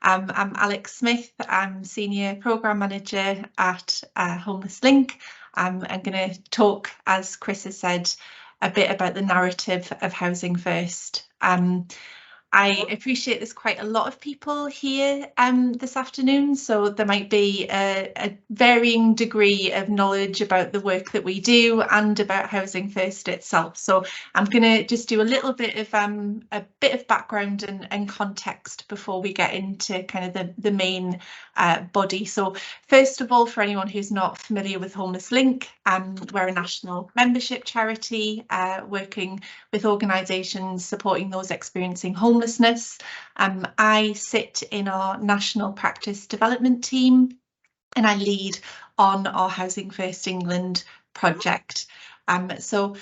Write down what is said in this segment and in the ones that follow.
I'm Alex Smith. I'm Senior Programme Manager at Homeless Link. I'm going to talk, as Chris has said, a bit about the narrative of Housing First. I appreciate there's quite a lot of people here this afternoon, so there might be a varying degree of knowledge about the work that we do and about Housing First itself. So I'm going to just do a little bit of background and context before we get into kind of the main body. So first of all, for anyone who's not familiar with Homeless Link, we're a national membership charity working with organisations supporting those experiencing homelessness. I sit in our national practice development team and I lead on our Housing First England project. So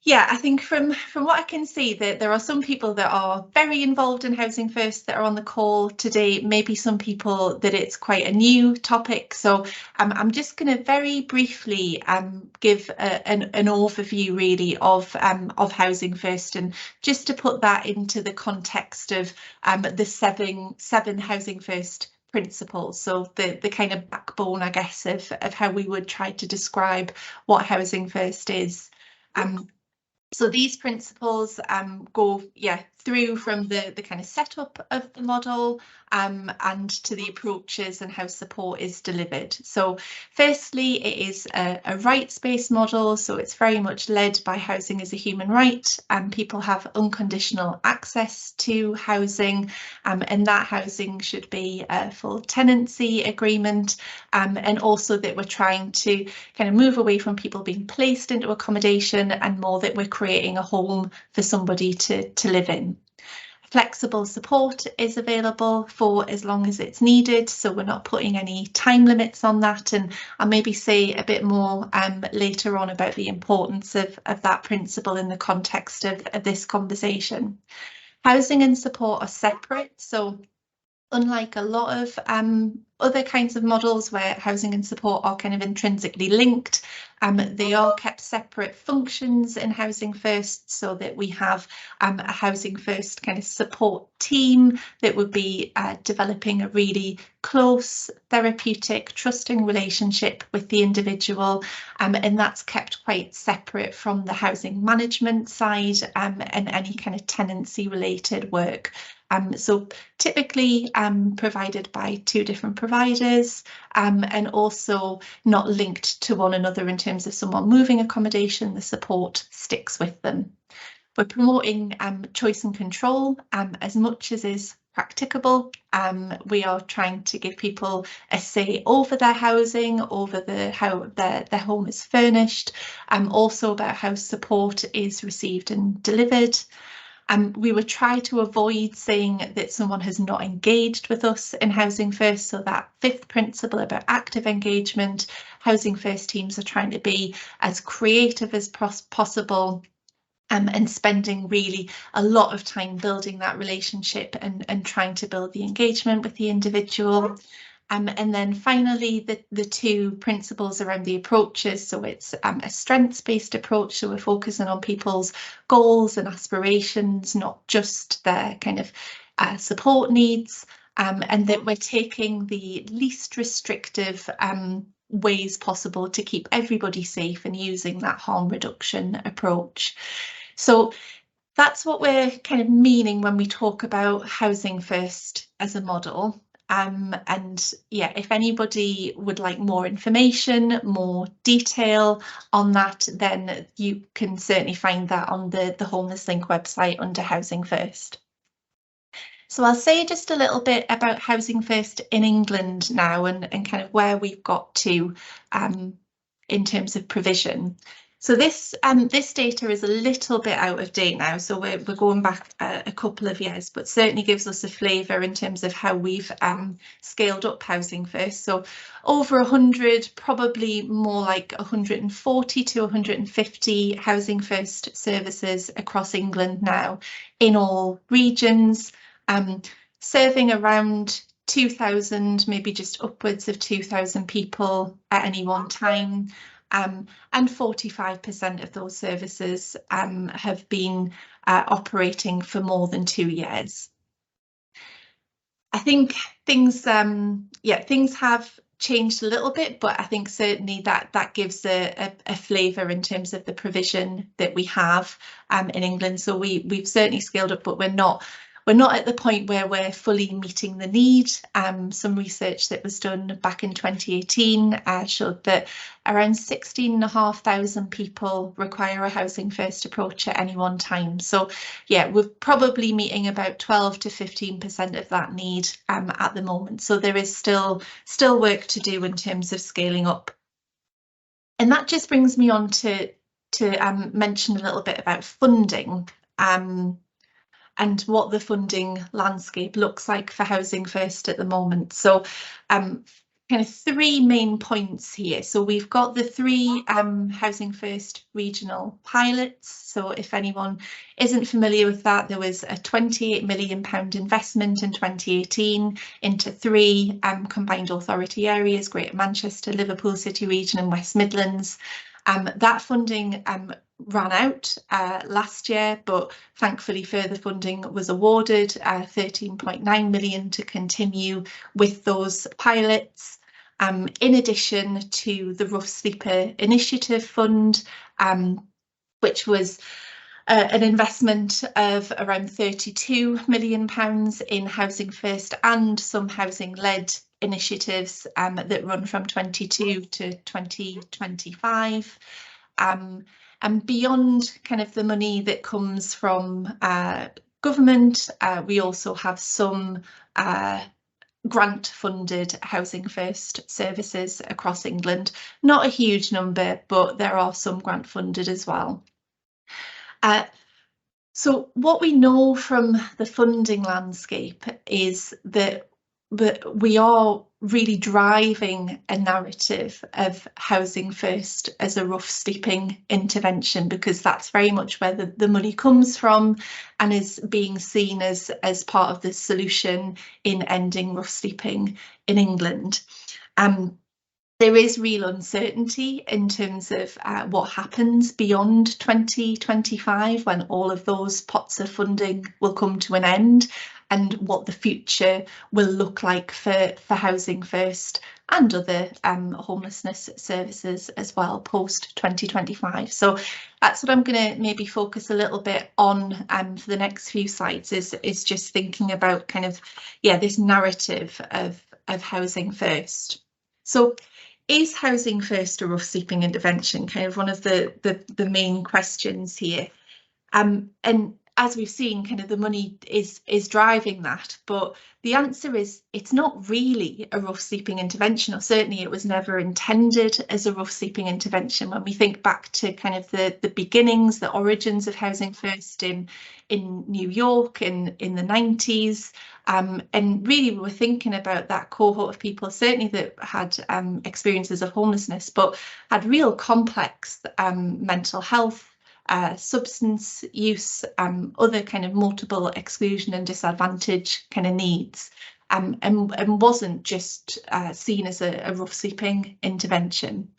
yeah, I think from what I can see that there are some people that are very involved in Housing First that are on the call today, maybe some people that it's quite a new topic. So I'm just going to very briefly give an overview really of Housing First, and just to put that into the context of the seven Housing First principles, so the kind of backbone, I guess, of how we would try to describe what Housing First is. So these principles go through from the kind of setup of the model and to the approaches and how support is delivered. So firstly, it is a rights-based model, so it's very much led by housing as a human right, and people have unconditional access to housing, and that housing should be a full tenancy agreement, and also that we're trying to kind of move away from people being placed into accommodation and more that we're creating a home for somebody to live in. Flexible support is available for as long as it's needed, so we're not putting any time limits on that, and I'll maybe say a bit more later on about the importance of that principle in the context of this conversation. Housing and support are separate, so unlike a lot of other kinds of models where housing and support are kind of intrinsically linked, they are kept separate functions in Housing First, so that we have a Housing First kind of support team that would be developing a really close, therapeutic, trusting relationship with the individual, and that's kept quite separate from the housing management side and any kind of tenancy related work. So typically provided by two different providers, and also not linked to one another in terms of someone moving accommodation, the support sticks with them. We're promoting choice and control as much as is practicable. We are trying to give people a say over their housing, over how their home is furnished, also about how support is received and delivered. We would try to avoid saying that someone has not engaged with us in Housing First, so that fifth principle about active engagement, Housing First teams are trying to be as creative as possible, and spending really a lot of time building that relationship and trying to build the engagement with the individual. And then finally, the two principles around the approaches. So it's a strengths-based approach, so we're focusing on people's goals and aspirations, not just their kind of support needs, and that we're taking the least restrictive ways possible to keep everybody safe and using that harm reduction approach. So that's what we're kind of meaning when we talk about Housing First as a model. And yeah, if anybody would like more information, more detail on that, then you can certainly find that on the Homeless Link website under Housing First. So I'll say just a little bit about Housing First in England now, and kind of where we've got to in terms of provision. So this data is a little bit out of date now, so we're going back a couple of years, but certainly gives us a flavour in terms of how we've scaled up Housing First. So over 100, probably more like 140 to 150 Housing First services across England now in all regions, serving around 2,000, maybe just upwards of 2,000 people at any one time. And 45% of those services have been operating for more than 2 years. I think things, things have changed a little bit, but I think certainly that gives a flavour in terms of the provision that we have in England. So we've certainly scaled up, but we're not at the point where we're fully meeting the need. Some research that was done back in 2018 showed that around 16,500 people require a housing first approach at any one time. So yeah, we're probably meeting about 12 to 15% of that need at the moment. So there is still work to do in terms of scaling up. And that just brings me on to mention a little bit about funding. And what the funding landscape looks like for Housing First at the moment. So kind of three main points here. So we've got the three Housing First regional pilots. So if anyone isn't familiar with that, there was a £28 million investment in 2018 into three combined authority areas, Greater Manchester, Liverpool City Region and West Midlands. That funding ran out last year, but thankfully further funding was awarded, 13.9 million to continue with those pilots. In addition to the Rough Sleeper Initiative Fund, which was an investment of around £32 million in Housing First and some housing-led initiatives that run from 22 to 2025. And beyond kind of the money that comes from government, we also have some grant funded Housing First services across England. Not a huge number, but there are some grant funded as well. So what we know from the funding landscape is that we are really driving a narrative of Housing First as a rough sleeping intervention, because that's very much where the money comes from and is being seen as part of the solution in ending rough sleeping in England. There is real uncertainty in terms of what happens beyond 2025, when all of those pots of funding will come to an end, and what the future will look like for Housing First and other homelessness services as well post 2025. So that's what I'm going to maybe focus a little bit on for the next few slides, is just thinking about kind of, this narrative of Housing First. So is Housing First a rough sleeping intervention? Kind of one of the main questions here. And as we've seen, kind of the money is driving that, but the answer is it's not really a rough sleeping intervention, or certainly it was never intended as a rough sleeping intervention. When we think back to kind of the beginnings, the origins of Housing First in New York in the 90s, and really we were thinking about that cohort of people, certainly that had experiences of homelessness, but had real complex mental health, substance use, other kind of multiple exclusion and disadvantage kind of needs, and wasn't just seen as a rough sleeping intervention.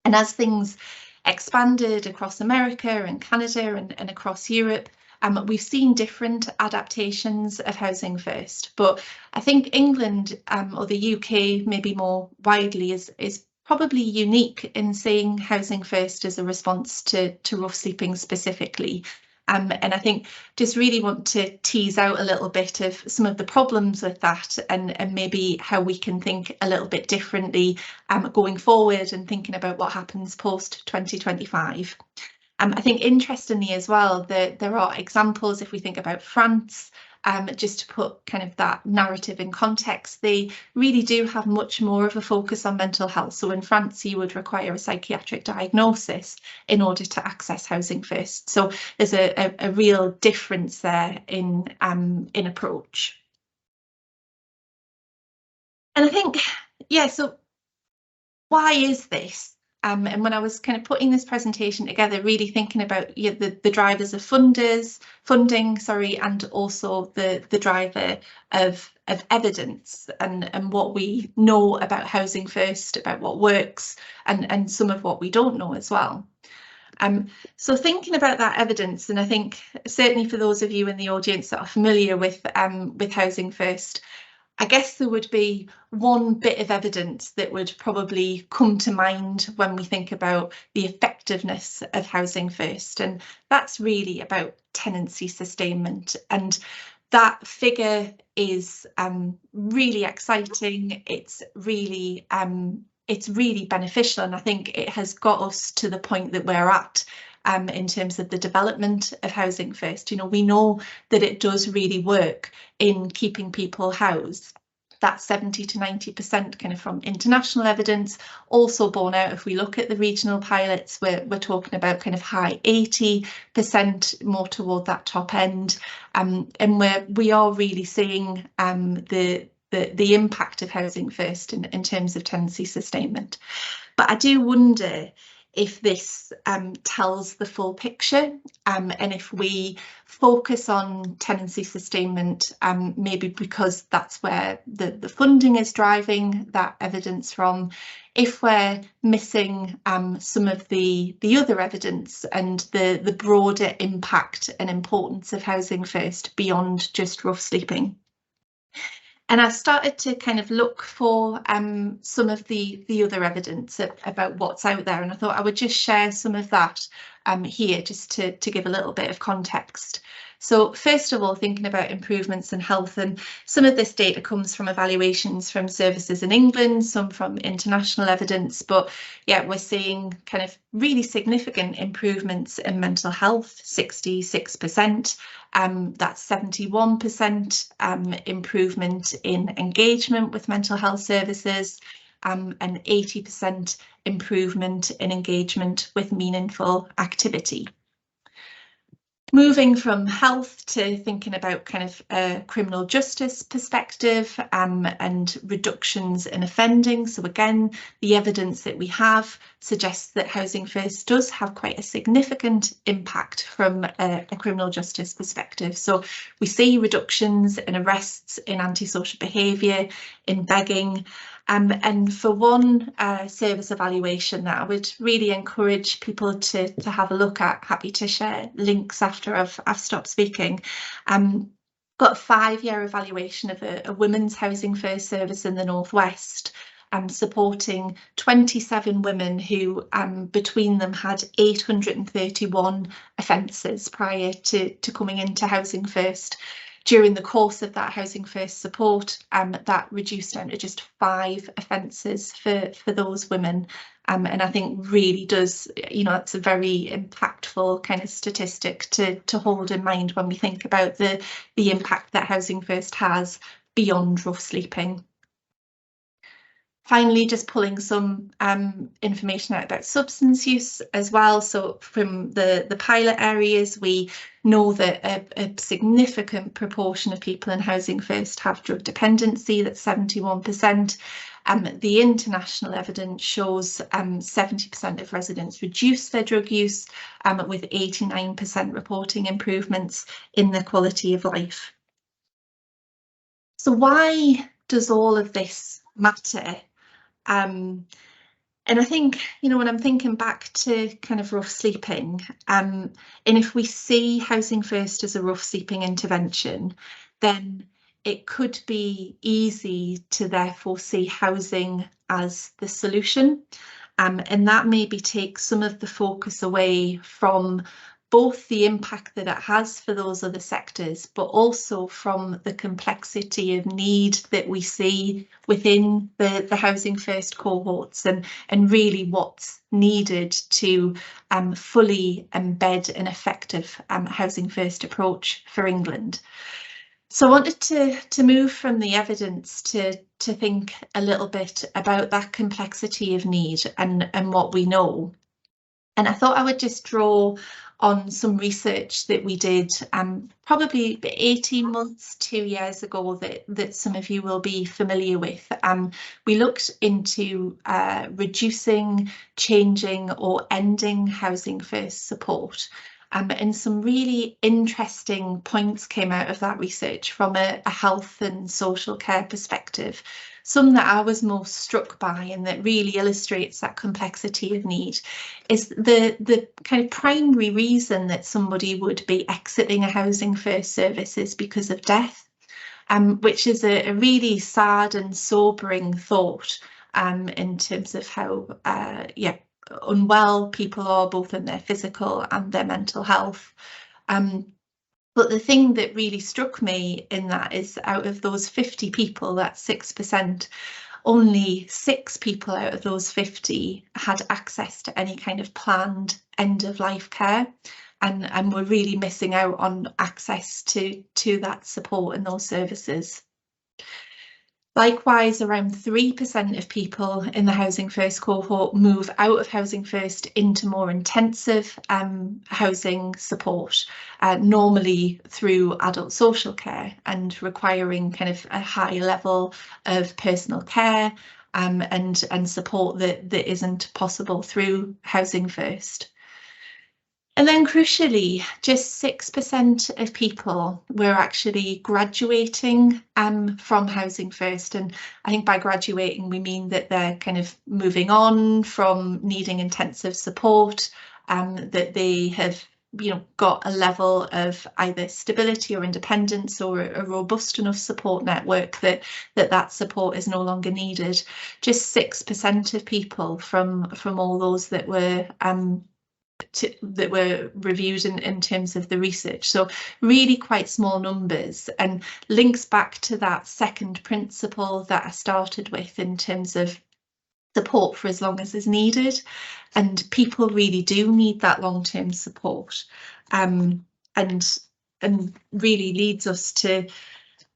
And as things expanded across America and Canada and across Europe, we've seen different adaptations of Housing First, but I think England or the UK maybe more widely is probably unique in seeing Housing First as a response to rough sleeping specifically. And I think just really want to tease out a little bit of some of the problems with that, and maybe how we can think a little bit differently going forward and thinking about what happens post 2025. I think interestingly as well, there are examples, if we think about France, just to put kind of that narrative in context, they really do have much more of a focus on mental health. So in France, you would require a psychiatric diagnosis in order to access Housing First. So there's a real difference there in approach. And I think, so why is this? And when I was kind of putting this presentation together, really thinking about the drivers of funding, and also the driver of evidence and what we know about Housing First, about what works, and some of what we don't know as well. So thinking about that evidence, and I think certainly for those of you in the audience that are familiar with Housing First, I guess there would be one bit of evidence that would probably come to mind when we think about the effectiveness of Housing First, and that's really about tenancy sustainment. And that figure is really exciting. It's really beneficial, and I think it has got us to the point that we're at in terms of the development of Housing First. You know, we know that it does really work in keeping people housed. That 70 to 90% kind of from international evidence, also borne out if we look at the regional pilots, we're talking about kind of high 80%, more toward that top end, and we are really seeing the impact of Housing First in terms of tenancy sustainment. But I do wonder if this tells the full picture, and if we focus on tenancy sustainment, maybe because that's where the funding is driving that evidence from, if we're missing some of the other evidence and the broader impact and importance of Housing First beyond just rough sleeping. And I started to kind of look for some of the other evidence about what's out there, and I thought I would just share some of that here, just to give a little bit of context. So first of all, thinking about improvements in health, and some of this data comes from evaluations from services in England, some from international evidence, but yeah, we're seeing kind of really significant improvements in mental health, 66%. That's 71% improvement in engagement with mental health services, and 80% improvement in engagement with meaningful activity. Moving from health to thinking about kind of a criminal justice perspective, and reductions in offending. So again, the evidence that we have suggests that Housing First does have quite a significant impact from a criminal justice perspective. So we see reductions in arrests, in antisocial behaviour, in begging. And for one service evaluation that I would really encourage people to have a look at, happy to share links after I've stopped speaking, got a 5-year evaluation of a women's Housing First service in the Northwest, supporting 27 women who between them had 831 offences prior to coming into Housing First. During the course of that Housing First support, that reduced down to just 5 offences for those women. And I think really does, you know, it's a very impactful kind of statistic to hold in mind when we think about the impact that Housing First has beyond rough sleeping. Finally, just pulling some information out about substance use as well. So from the pilot areas, we know that a significant proportion of people in Housing First have drug dependency, that's 71%. The international evidence shows 70% of residents reduce their drug use, with 89% reporting improvements in their quality of life. So why does all of this matter? And I think, you know, when I'm thinking back to kind of rough sleeping, and if we see Housing First as a rough sleeping intervention, then it could be easy to therefore see housing as the solution. And that maybe takes some of the focus away from both the impact that it has for those other sectors, but also from the complexity of need that we see within the Housing First cohorts, and really what's needed to fully embed an effective Housing First approach for England. So I wanted to move from the evidence to think a little bit about that complexity of need and what we know. And I thought I would just draw on some research that we did probably 18 months, 2 years ago, that some of you will be familiar with. We looked into reducing, changing or ending Housing First support. And some really interesting points came out of that research from a health and social care perspective. Some that I was most struck by and that really illustrates that complexity of need is the kind of primary reason that somebody would be exiting a Housing First service is because of death. which is a really sad and sobering thought in terms of how unwell people are, both in their physical and their mental health. But the thing that really struck me in that is, out of those 50 people, that's 6%, only 6 people out of those 50 had access to any kind of planned end of life care, and we're really missing out on access to that support and those services. Likewise, around 3% of people in the Housing First cohort move out of Housing First into more intensive housing support, normally through adult social care, and requiring kind of a high level of personal care and support that isn't possible through Housing First. And then crucially, just 6% of people were actually graduating from Housing First. And I think by graduating, we mean that they're kind of moving on from needing intensive support, that they have got a level of either stability or independence, or a robust enough support network that support is no longer needed. Just 6% of people from all those that were reviewed in terms of the research. So really quite small numbers, and links back to that second principle that I started with in terms of support for as long as is needed. And people really do need that long-term support, and really leads us to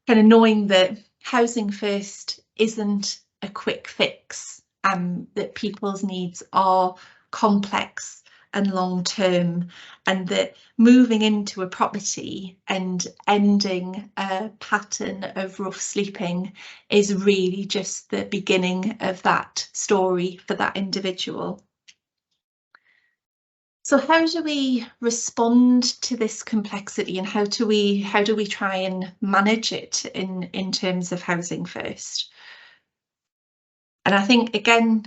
kind of knowing that Housing First isn't a quick fix, that people's needs are complex and long term, and that moving into a property and ending a pattern of rough sleeping is really just the beginning of that story for that individual. So how do we respond to this complexity, and how do we try and manage it in terms of Housing First? And I think, again,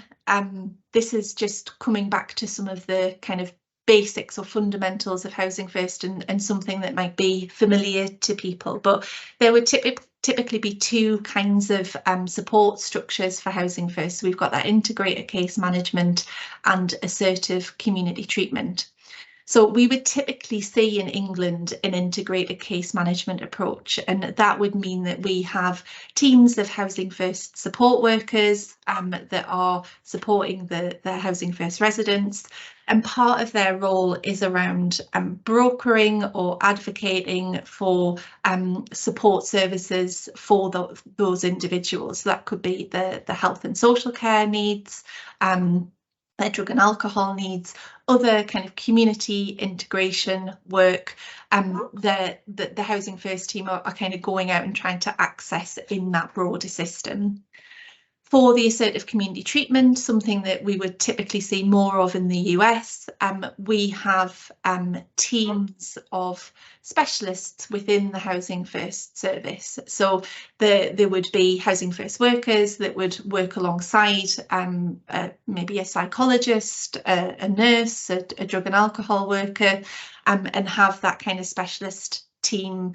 this is just coming back to some of the kind of basics or fundamentals of Housing First, and something that might be familiar to people. But there would typically be two kinds of support structures for Housing First. So we've got that integrated case management and assertive community treatment. So we would typically see in England an integrated case management approach, and that would mean that we have teams of Housing First support workers that are supporting the Housing First residents, and part of their role is around brokering or advocating for support services for those individuals. So that could be the health and social care needs, their drug and alcohol needs, other kind of community integration work that the Housing First team are kind of going out and trying to access in that broader system. For the assertive community treatment, something that we would typically see more of in the US, we have teams of specialists within the Housing First service. So there would be Housing First workers that would work alongside maybe a psychologist, a nurse, a drug and alcohol worker, and have that kind of specialist team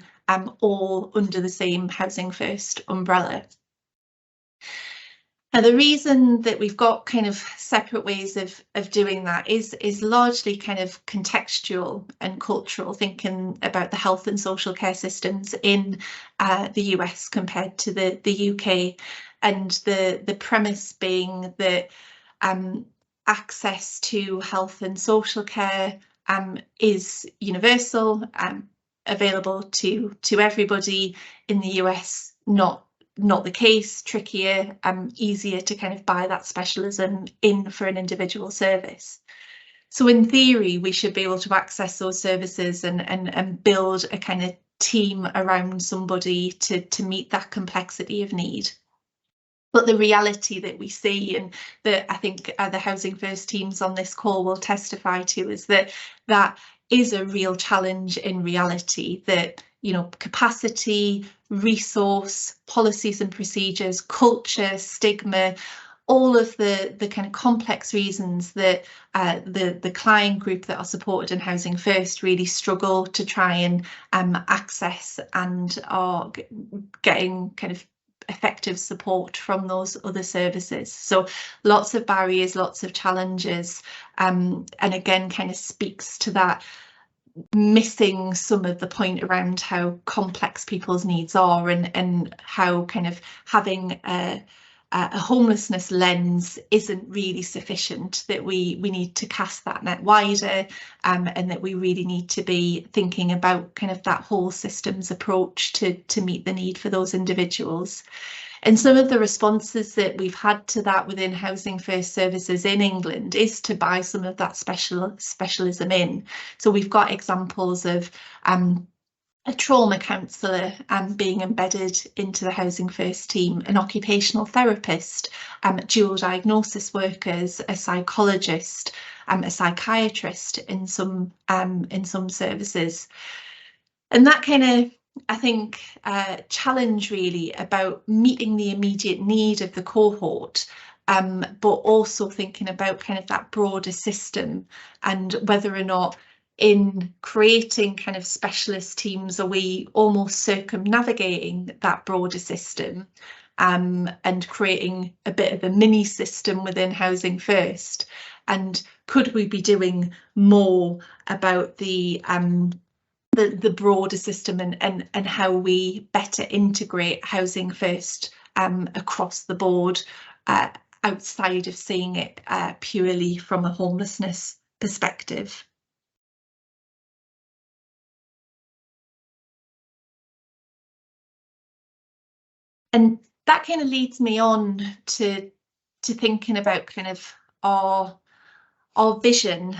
all under the same Housing First umbrella. Now, the reason that we've got kind of separate ways of doing that is largely kind of contextual and cultural, thinking about the health and social care systems in the US compared to the UK, and the premise being that access to health and social care is universal, available to everybody. In the US, not the case, trickier, easier to kind of buy that specialism in for an individual service. So in theory, we should be able to access those services and build a kind of team around somebody to meet that complexity of need. But the reality that we see, and that I think the Housing First teams on this call will testify to, is that is a real challenge in reality, that capacity, resource, policies and procedures, culture, stigma, all of the kind of complex reasons that the client group that are supported in Housing First really struggle to try and access and are getting kind of effective support from those other services. So lots of barriers, lots of challenges, and again kind of speaks to that missing some of the point around how complex people's needs are, and how kind of having a homelessness lens isn't really sufficient, that we need to cast that net wider, and that we really need to be thinking about kind of that whole systems approach to meet the need for those individuals. And some of the responses that we've had to that within Housing First services in England is to buy some of that specialism in. So we've got examples of a trauma counsellor being embedded into the Housing First team, an occupational therapist, dual diagnosis workers, a psychologist, a psychiatrist in some services. And that kind of, I think, challenge really about meeting the immediate need of the cohort, but also thinking about kind of that broader system, and whether or not in creating kind of specialist teams, are we almost circumnavigating that broader system, and creating a bit of a mini system within Housing First? And could we be doing more about the broader system, and how we better integrate Housing First across the board, outside of seeing it purely from a homelessness perspective? And that kind of leads me on to thinking about kind of our vision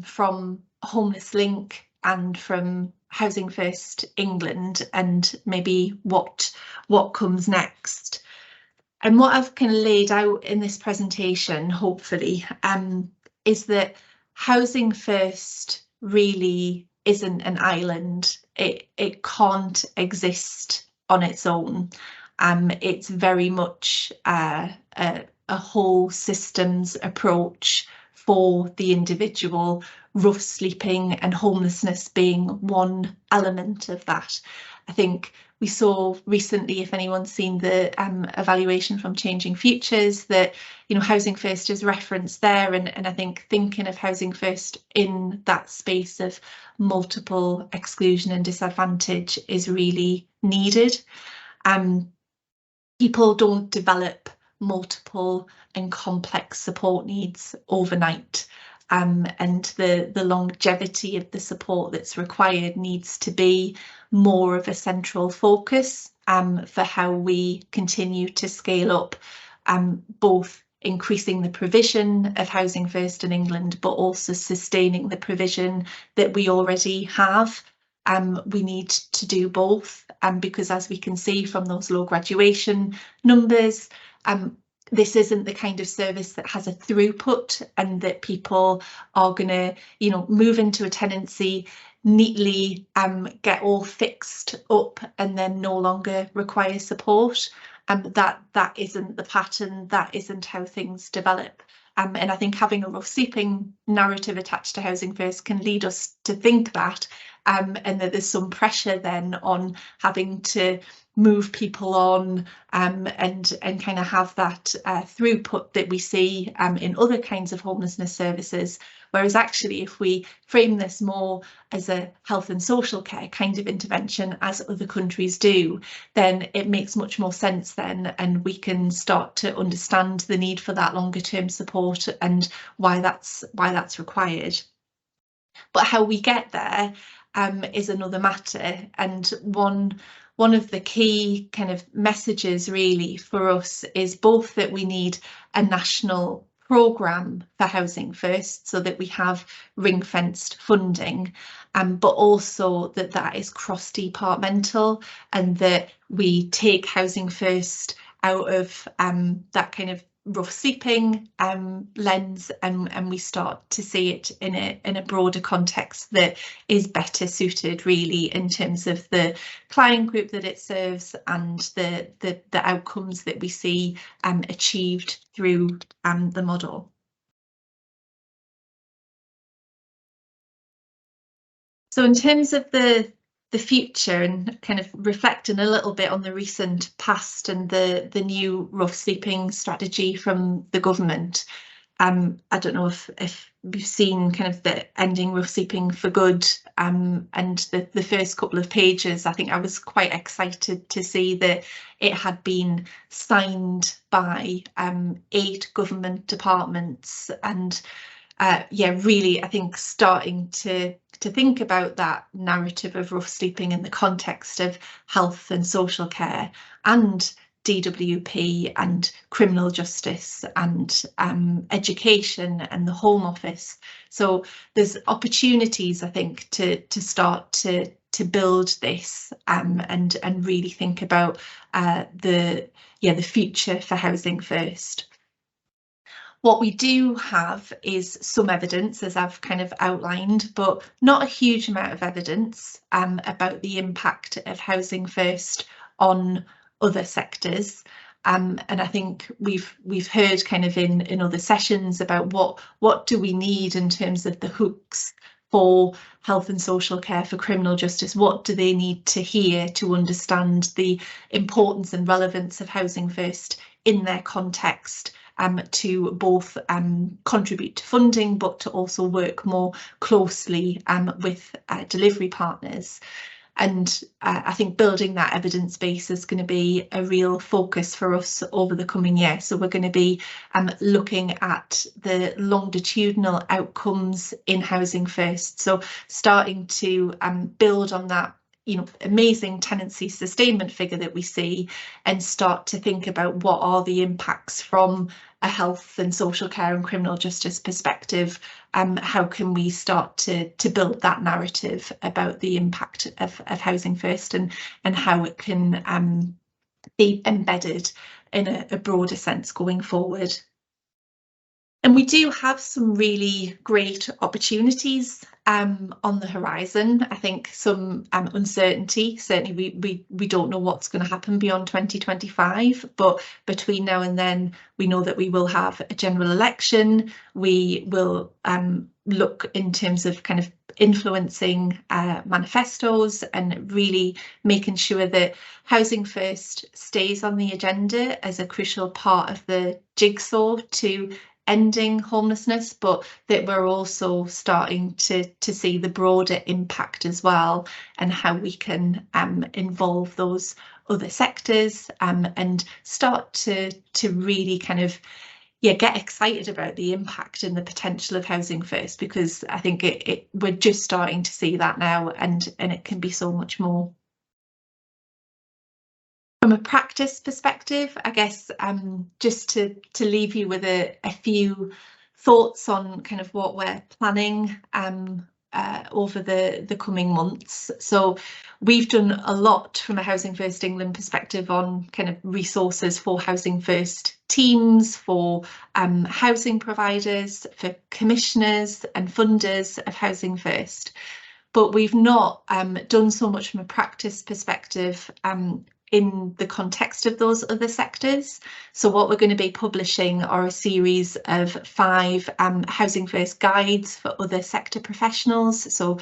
from Homeless Link and from Housing First England, and maybe what comes next. And what I've kind of laid out in this presentation, hopefully, is that Housing First really isn't an island. It can't exist on its own. It's very much a whole systems approach for the individual, rough sleeping and homelessness being one element of that. I think we saw recently, if anyone's seen the evaluation from Changing Futures, that, you know, Housing First is referenced there, and I think thinking of Housing First in that space of multiple exclusion and disadvantage is really needed. People don't develop multiple and complex support needs overnight, and the longevity of the support that's required needs to be more of a central focus for how we continue to scale up, both increasing the provision of Housing First in England, but also sustaining the provision that we already have. We need to do both, because as we can see from those low graduation numbers, this isn't the kind of service that has a throughput, and that people are going to, you know, move into a tenancy, neatly get all fixed up, and then no longer require support. That isn't the pattern, that isn't how things develop. And I think having a rough sleeping narrative attached to Housing First can lead us to think that, and that there's some pressure then on having to move people on, and kind of have that throughput that we see in other kinds of homelessness services. Whereas actually, if we frame this more as a health and social care kind of intervention, as other countries do, then it makes much more sense then, and we can start to understand the need for that longer term support and why that's required. But how we get there is another matter, and one of the key kind of messages really for us is both that we need a national programme for Housing First, so that we have ring-fenced funding, but also that is cross-departmental, and that we take Housing First out of that kind of rough sleeping lens, and we start to see it in a broader context that is better suited really in terms of the client group that it serves and the outcomes that we see achieved through the model. So in terms of the future and kind of reflecting a little bit on the recent past and the new rough sleeping strategy from the government, I don't know if you've seen kind of the ending rough sleeping for good, and the first couple of pages. I think I was quite excited to see that it had been signed by 8 government departments, and yeah, really, I think starting to think about that narrative of rough sleeping in the context of health and social care and DWP and criminal justice and education and the Home Office. So there's opportunities, I think, to start to build this and really think about the future for Housing First. What we do have is some evidence, as I've kind of outlined, but not a huge amount of evidence about the impact of Housing First on other sectors. And I think we've heard kind of in other sessions about what do we need in terms of the hooks for health and social care, for criminal justice. What do they need to hear to understand the importance and relevance of Housing First in their context, to both contribute to funding, but to also work more closely with delivery partners. And I think building that evidence base is going to be a real focus for us over the coming year. So we're going to be looking at the longitudinal outcomes in Housing First. So starting to build on that amazing tenancy sustainment figure that we see and start to think about what are the impacts from a health and social care and criminal justice perspective. How can we start to build that narrative about the impact of Housing First and how it can be embedded in a broader sense going forward. And we do have some really great opportunities on the horizon. I think some uncertainty. Certainly, we don't know what's going to happen beyond 2025, but between now and then, we know that we will have a general election. We will look in terms of kind of influencing manifestos and really making sure that Housing First stays on the agenda as a crucial part of the jigsaw to ending homelessness, but that we're also starting to see the broader impact as well and how we can involve those other sectors and start to really kind of get excited about the impact and the potential of Housing First, because I think we're just starting to see that now, and it can be so much more. From a practice perspective, I guess just to leave you with a few thoughts on kind of what we're planning over the coming months. So we've done a lot from a Housing First England perspective on kind of resources for Housing First teams, for housing providers, for commissioners and funders of Housing First. But we've not done so much from a practice perspective in the context of those other sectors. So what we're going to be publishing are a series of 5 Housing First guides for other sector professionals. So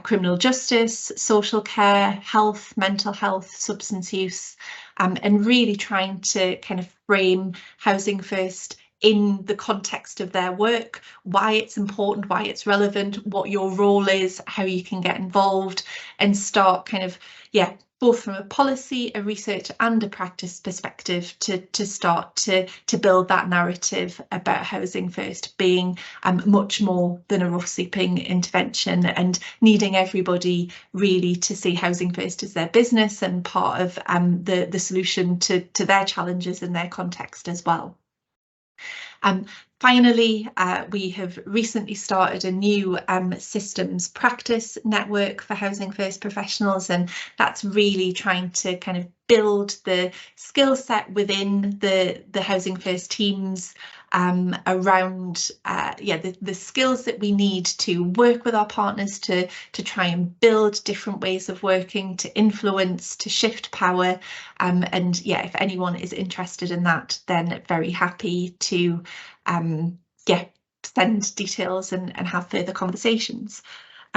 criminal justice, social care, health, mental health, substance use, and really trying to kind of frame Housing First in the context of their work, why it's important, why it's relevant, what your role is, how you can get involved, and start kind of, both from a policy, a research and a practice perspective to start to build that narrative about Housing First being much more than a rough sleeping intervention, and needing everybody really to see Housing First as their business and part of the solution to their challenges in their context as well. Finally, we have recently started a new systems practice network for Housing First professionals, and that's really trying to kind of build the skill set within the Housing First teams around the skills that we need to work with our partners to try and build different ways of working, to influence, to shift power. And yeah, if anyone is interested in that, then very happy to send details and have further conversations.